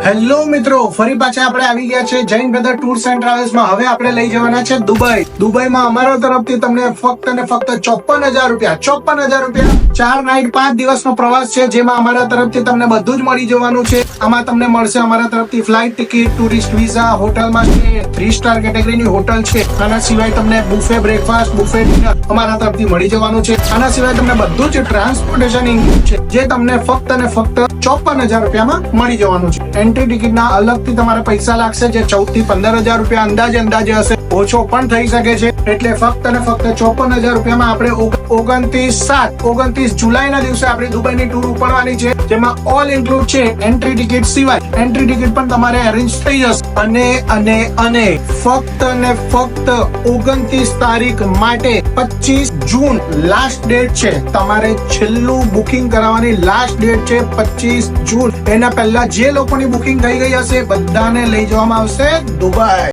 Hello મિત્રો, ફરી પાછા આપણે આવી ગયા છે Jain brother tours and travels માં. હવે આપણે લઈ જવાના છે દુબઈ. દુબઈમાં અમારા તરફથી તમને ફક્ત ને ફક્ત 54,000 રૂપિયા 4 નાઈટ 5 દિવસનો પ્રવાસ છે, જેમાં અમારા તરફથી તમને બધું જ મળી જવાનું છે. આમાં તમને મળશે અમારા તરફથી ફ્લાઇટ ટિકિટ, ટુરિસ્ટ વિઝા, હોટલમાં સ્ટે, 3 સ્ટાર કેટેગરીની હોટલ છે. આના સિવાય તમને બુફે બ્રેકફાસ્ટ, બુફે ડિનર અમારા તરફથી મળી જવાનું છે. આના સિવાય તમને બધું જ ટ્રાન્સપોર્ટેશન ઇન્ક્લુડ છે, જે તમને ફક્ત ને ફક્ત 54,000 રૂપિયામાં મળી જવાનું છે. એન્ટ્રી ટિકિટના અલગથી તમારે પૈસા લાગશે, જે 14,000 થી 15,000 રૂપિયા અંદાજે હશે. ઓછો પણ થઈ શકે છે. એટલે ફક્ત ને ફક્ત 54,000 રૂપિયામાં આપણે 29 જુલાઈના દિવસે આપણી દુબઈની ટૂર ઉપડવાની છે, જેમાં ઓલ ઇન્ક્લુડ છે. એન્ટ્રી ટિકિટ સિવાય એન્ટ્રી ટિકિટ પણ તમારે અરેન્જ થઈ જશે. અને ફક્ત ને ફક્ત 29 તારીખ માટે 25 જૂન લાસ્ટ ડેટ છે. તમારે છેલ્લું બુકિંગ કરાવવાની લાસ્ટ ડેટ છે 25 જૂન. એના પહેલા જે લોકોની બુકિંગ થઈ ગઈ હશે, બધાને લઈ જવામાં આવશે દુબઈ.